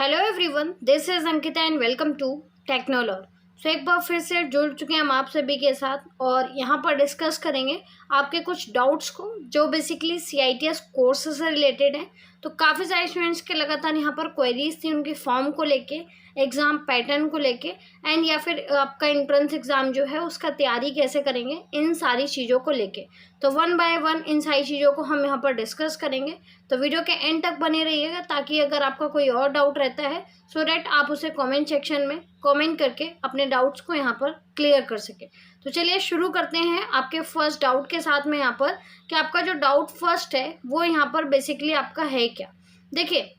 Hello everyone, this is Ankita and welcome to Technolor. So एक बार फिर से जुड़ चुके हैं हम आप सभी के साथ और यहाँ पर डिस्कस करेंगे आपके कुछ डाउट्स को जो बेसिकली CITS कोर्स से रिलेटेड है। तो काफ़ी सारे स्टूडेंट्स के लगातार यहाँ पर क्वेरीज थी उनके फॉर्म को लेके, एग्ज़ाम पैटर्न को लेके एंड या फिर आपका एंट्रेंस एग्ज़ाम जो है उसका तैयारी कैसे करेंगे, इन सारी चीज़ों को लेके। तो वन बाय वन इन सारी चीज़ों को हम यहाँ पर डिस्कस करेंगे। तो वीडियो के एंड तक बने रहिएगा ताकि अगर आपका कोई और डाउट रहता है सो डैट आप उसे कमेंट सेक्शन में कमेंट करके अपने डाउट्स को यहाँ पर क्लियर कर सके। तो चलिए शुरू करते हैं आपके फर्स्ट डाउट के साथ में यहाँ पर कि आपका जो डाउट फर्स्ट है वो यहाँ पर बेसिकली आपका है क्या। देखिए,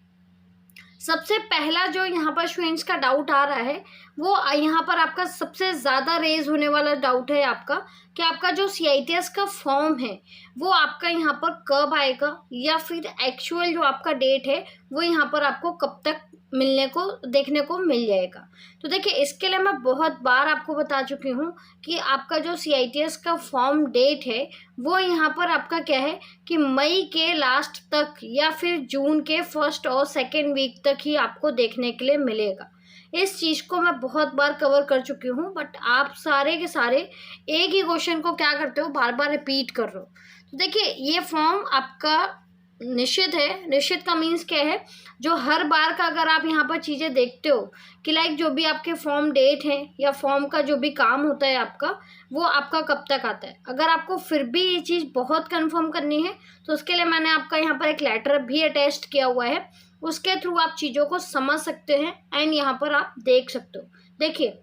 सबसे पहला जो यहाँ पर स्टूडेंट्स का डाउट आ रहा है वो यहाँ पर आपका सबसे ज़्यादा रेज होने वाला डाउट है आपका कि आपका जो CITS का फॉर्म है वो आपका यहाँ पर कब आएगा या फिर एक्चुअल जो आपका डेट है वो यहाँ पर आपको कब तक मिलने को देखने को मिल जाएगा। तो देखिए, इसके लिए मैं बहुत बार आपको बता चुकी हूँ कि आपका जो CITS का फॉर्म डेट है वो यहाँ पर आपका क्या है कि मई के लास्ट तक या फिर जून के फर्स्ट और सेकेंड वीक तक ही आपको देखने के लिए मिलेगा। इस चीज़ को मैं बहुत बार कवर कर चुकी हूँ, बट आप सारे के सारे एक ही क्वेश्चन को क्या करते हो, बार बार रिपीट कर रहे हो। तो देखिए, ये फॉर्म आपका निश्चित है। निश्चित का मीन्स क्या है, जो हर बार का अगर आप यहाँ पर चीज़ें देखते हो कि लाइक जो भी आपके फॉर्म डेट है या फॉर्म का जो भी काम होता है आपका वो आपका कब तक आता है। अगर आपको फिर भी ये चीज़ बहुत कंफर्म करनी है तो उसके लिए मैंने आपका यहाँ पर एक लेटर भी अटैच किया हुआ है, उसके थ्रू आप चीज़ों को समझ सकते हैं एंड यहाँ पर आप देख सकते हो। देखिए,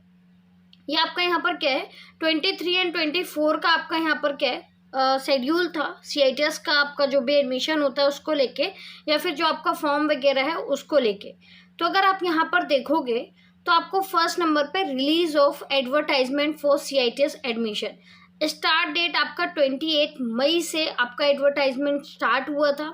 ये आपका यहाँ पर क्या है 23 एंड 24 का आपका यहाँ पर क्या है शेड्यूल था CITS का, आपका जो भी एडमिशन होता है उसको लेके या फिर जो आपका फॉर्म वगैरह है उसको लेके। तो अगर आप यहाँ पर देखोगे तो आपको फर्स्ट नंबर पे release of advertisement for CITS admission, start date आपका 28 मई से आपका एडवर्टाइजमेंट स्टार्ट हुआ था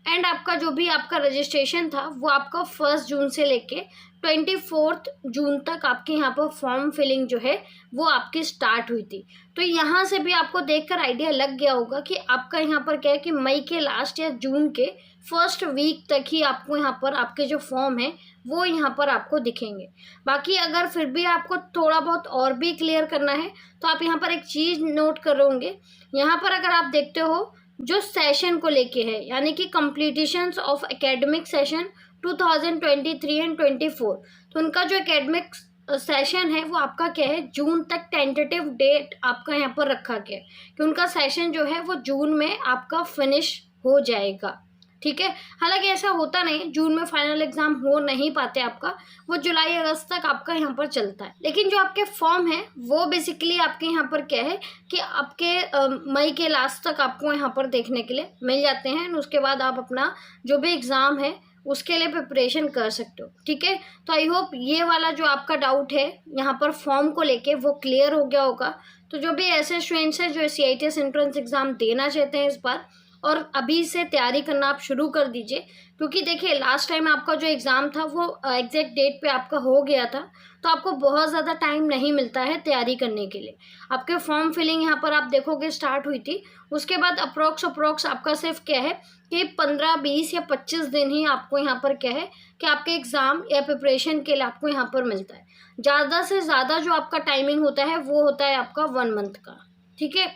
एंड आपका जो भी आपका रजिस्ट्रेशन था वो आपका 1 जून से लेके 24 जून तक आपके यहाँ पर फॉर्म फिलिंग जो है वो आपकी स्टार्ट हुई थी। तो यहाँ से भी आपको देखकर आइडिया लग गया होगा कि आपका यहाँ पर क्या है कि मई के लास्ट या जून के फर्स्ट वीक तक ही आपको यहाँ पर आपके जो फॉर्म है वो यहाँ पर आपको दिखेंगे। बाकी अगर फिर भी आपको थोड़ा बहुत और भी क्लियर करना है तो आप यहाँ पर एक चीज़ नोट कर रहे होंगे, यहाँ पर अगर आप देखते हो जो सेशन को लेके है यानी कि कंप्लीटिशंस ऑफ एकेडमिक सेशन 2023 एंड 24, तो उनका जो एकेडमिक सेशन है वो आपका क्या है जून तक टेंटेटिव डेट आपका यहाँ पर रखा गया है कि उनका सेशन जो है वो जून में आपका फिनिश हो जाएगा। ठीक है, हालांकि ऐसा होता नहीं, जून में फाइनल एग्जाम हो नहीं पाते आपका, वो जुलाई अगस्त तक आपका यहाँ पर चलता है। लेकिन जो आपके फॉर्म है वो बेसिकली आपके यहाँ पर क्या है कि आपके मई के लास्ट तक आपको यहाँ पर देखने के लिए मिल जाते हैं। उसके बाद आप अपना जो भी एग्ज़ाम है उसके लिए प्रिपरेशन कर सकते हो। ठीक है, तो आई होप ये वाला जो आपका डाउट है यहाँ पर फॉर्म को लेके वो क्लियर हो गया होगा। तो जो भी ऐसे स्टूडेंट्स हैं जो CITS एंट्रेंस एग्ज़ाम देना चाहते हैं इस बार, और अभी से तैयारी करना आप शुरू कर दीजिए, क्योंकि देखिए लास्ट टाइम आपका जो एग्ज़ाम था वो एग्जैक्ट डेट पे आपका हो गया था, तो आपको बहुत ज़्यादा टाइम नहीं मिलता है तैयारी करने के लिए। आपके फॉर्म फिलिंग यहाँ पर आप देखोगे स्टार्ट हुई थी, उसके बाद अप्रोक्स आपका सिर्फ क्या है कि 15, 20 या 25 दिन ही आपको यहाँ पर क्या है कि आपके एग्ज़ाम या प्रिपरेशन के लिए आपको यहाँ पर मिलता है। ज़्यादा से ज़्यादा जो आपका टाइमिंग होता है वो होता है आपका 1 मंथ का। ठीक है,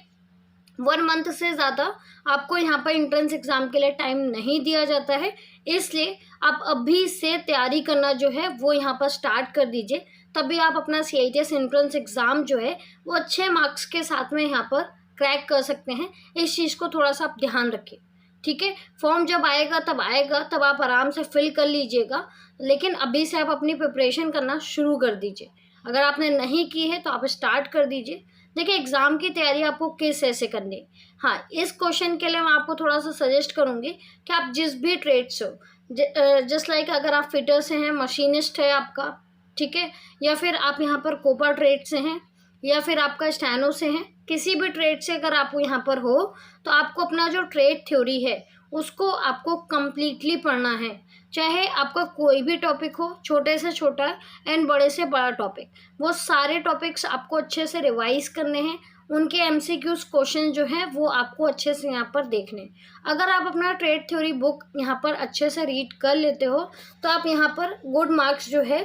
1 मंथ से ज़्यादा आपको यहाँ पर एंट्रेंस एग्ज़ाम के लिए टाइम नहीं दिया जाता है, इसलिए आप अभी से तैयारी करना जो है वो यहाँ पर स्टार्ट कर दीजिए, तभी आप अपना CITS एंट्रेंस एग्ज़ाम जो है वो अच्छे मार्क्स के साथ में यहाँ पर क्रैक कर सकते हैं। इस चीज़ को थोड़ा सा आप ध्यान रखिए। ठीक है, फॉर्म जब आएगा तब आप आराम से फिल कर लीजिएगा, लेकिन अभी से आप अपनी प्रिपरेशन करना शुरू कर दीजिए। अगर आपने नहीं की है तो आप स्टार्ट कर दीजिए। देखिए, एग्ज़ाम की तैयारी आपको किस ऐसे करनी है। हाँ, इस क्वेश्चन के लिए मैं आपको थोड़ा सा सजेस्ट करूँगी कि आप जिस भी ट्रेड से हो, जस्ट लाइक अगर आप फिटर से हैं, मशीनिस्ट है आपका, ठीक है, या फिर आप यहाँ पर कोपा ट्रेड से हैं या फिर आपका स्टैनो से हैं, किसी भी ट्रेड से अगर आप यहाँ पर हो तो आपको अपना जो ट्रेड थ्योरी है उसको आपको कम्प्लीटली पढ़ना है। चाहे आपका कोई भी टॉपिक हो, छोटे से छोटा एंड बड़े से बड़ा टॉपिक, वो सारे टॉपिक्स आपको अच्छे से रिवाइज करने हैं उनके MCQs क्वेश्चन जो हैं वो आपको अच्छे से यहाँ पर देखने। अगर आप अपना ट्रेड थ्योरी बुक यहाँ पर अच्छे से रीड कर लेते हो तो आप यहाँ पर गुड मार्क्स जो है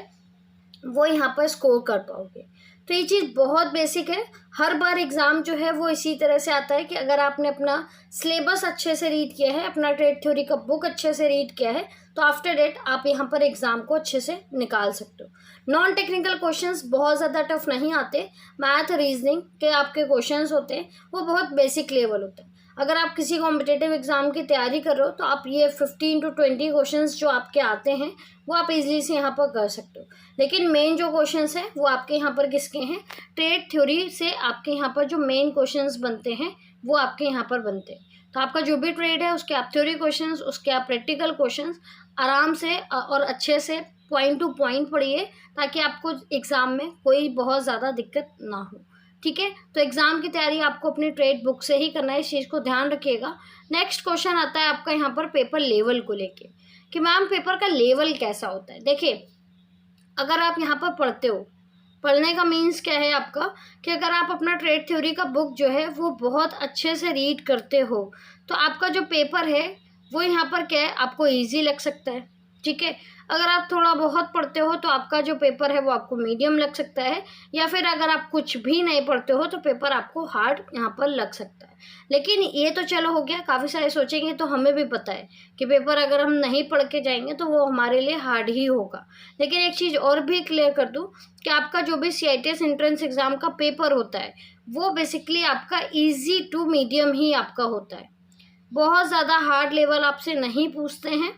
वो यहाँ पर स्कोर कर पाओगे। तो ये चीज़ बहुत बेसिक है। हर बार एग्ज़ाम जो है वो इसी तरह से आता है कि अगर आपने अपना सिलेबस अच्छे से रीड किया है, अपना ट्रेड थ्योरी का बुक अच्छे से रीड किया है, तो आफ्टर डेट आप यहाँ पर एग्ज़ाम को अच्छे से निकाल सकते हो। नॉन टेक्निकल क्वेश्चंस बहुत ज़्यादा टफ नहीं आते। मैथ रीजनिंग के आपके क्वेश्चंस होते हैं वो बहुत बेसिक लेवल होते हैं। अगर आप किसी कॉम्पिटिटिव एग्ज़ाम की तैयारी कर रहे हो तो आप ये 15 to 20 क्वेश्चंस जो आपके आते हैं वो आप इजीली से यहाँ पर कर सकते हो। लेकिन मेन जो क्वेश्चंस हैं वो आपके यहाँ पर किसके हैं, ट्रेड थ्योरी से आपके यहाँ पर जो मेन क्वेश्चंस बनते हैं वो आपके यहाँ पर बनते हैं। तो आपका जो भी ट्रेड है उसके आप थ्योरी क्वेश्चंस, उसके आप प्रैक्टिकल क्वेश्चंस आराम से और अच्छे से पॉइंट टू पॉइंट पढ़िए ताकि आपको एग्ज़ाम में कोई बहुत ज़्यादा दिक्कत ना हो। ठीक है, तो एग्ज़ाम की तैयारी आपको अपनी ट्रेड बुक से ही करना है, इस चीज़ को ध्यान रखिएगा। नेक्स्ट क्वेश्चन आता है आपका यहाँ पर पेपर लेवल को लेके कि मैम पेपर का लेवल कैसा होता है। देखिए, अगर आप यहाँ पर पढ़ते हो, पढ़ने का मीन्स क्या है आपका कि अगर आप अपना ट्रेड थ्योरी का बुक जो है वो बहुत अच्छे से रीड करते हो तो आपका जो पेपर है वो यहाँ पर क्या है, आपको ईजी लग सकता है। ठीक है, अगर आप थोड़ा बहुत पढ़ते हो तो आपका जो पेपर है वो आपको मीडियम लग सकता है, या फिर अगर आप कुछ भी नहीं पढ़ते हो तो पेपर आपको हार्ड यहाँ पर लग सकता है। लेकिन ये तो चलो हो गया, काफ़ी सारे सोचेंगे तो हमें भी पता है कि पेपर अगर हम नहीं पढ़ के जाएंगे तो वो हमारे लिए हार्ड ही होगा। लेकिन एक चीज़ और भी क्लियर कर दूँ कि आपका जो भी CITS एंट्रेंस एग्ज़ाम का पेपर होता है वो बेसिकली आपका ईजी टू मीडियम ही आपका होता है। बहुत ज़्यादा हार्ड लेवल आपसे नहीं पूछते हैं,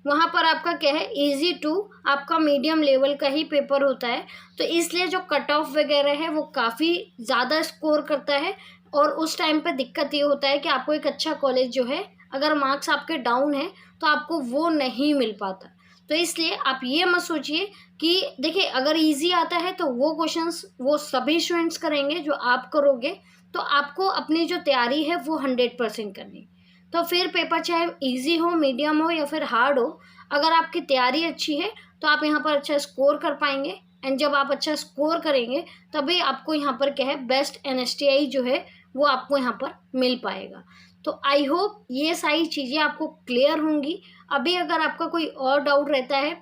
वहाँ पर आपका क्या है, इजी टू आपका मीडियम लेवल का ही पेपर होता है। तो इसलिए जो कट ऑफ वगैरह है वो काफ़ी ज़्यादा स्कोर करता है और उस टाइम पे दिक्कत ये होता है कि आपको एक अच्छा कॉलेज जो है अगर मार्क्स आपके डाउन है तो आपको वो नहीं मिल पाता। तो इसलिए आप ये मत सोचिए कि देखिए अगर इजी आता है तो वो क्वेश्चंस वो सभी स्टूडेंट्स करेंगे जो आप करोगे, तो आपको अपनी जो तैयारी है वो 100% करनी। तो फिर पेपर चाहे इजी हो, मीडियम हो या फिर हार्ड हो, अगर आपकी तैयारी अच्छी है तो आप यहाँ पर अच्छा स्कोर कर पाएंगे। एंड जब आप अच्छा स्कोर करेंगे तभी आपको यहाँ पर क्या है, बेस्ट NSTI जो है वो आपको यहाँ पर मिल पाएगा। तो आई होप ये सारी चीज़ें आपको क्लियर होंगी। अभी अगर आपका कोई और डाउट रहता है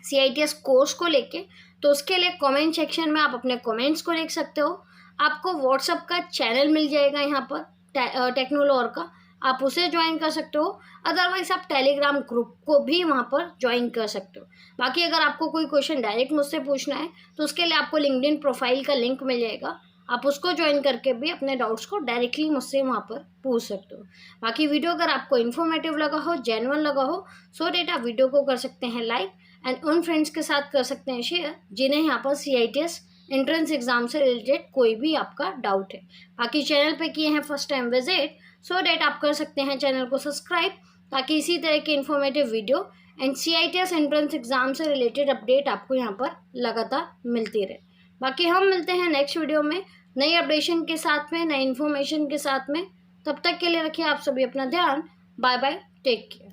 CITS कोर्स को लेके तो उसके लिए कमेंट सेक्शन में आप अपने कमेंट्स को लिख सकते हो। आपको व्हाट्सएप का चैनल मिल जाएगा यहाँ पर टेक्नोलॉर का, आप उसे ज्वाइन कर सकते हो। अदरवाइज आप टेलीग्राम ग्रुप को भी वहाँ पर ज्वाइन कर सकते हो। बाकी अगर आपको कोई क्वेश्चन डायरेक्ट मुझसे पूछना है तो उसके लिए आपको लिंक्डइन प्रोफाइल का लिंक मिल जाएगा, आप उसको ज्वाइन करके भी अपने डाउट्स को डायरेक्टली मुझसे वहाँ पर पूछ सकते हो। बाकी वीडियो अगर आपको इन्फॉर्मेटिव लगा हो, जेन्युइन लगा हो, सो डेट आप वीडियो को कर सकते हैं लाइक एंड उन फ्रेंड्स के साथ कर सकते हैं शेयर जिन्हें यहाँ पर CITS एंट्रेंस एग्जाम से रिलेटेड कोई भी आपका डाउट है। बाकी चैनल पे किए हैं फर्स्ट टाइम विजिट, सो डेट आप कर सकते हैं चैनल को सब्सक्राइब ताकि इसी तरह के informative video and CITS entrance exam से रिलेटेड अपडेट आपको यहाँ पर लगातार मिलती रहे। बाकी हम मिलते हैं नेक्स्ट वीडियो में नई अपडेशन के साथ में, नई इन्फॉर्मेशन के साथ में। तब तक के लिए रखिए आप सभी अपना ध्यान। Bye bye, take care.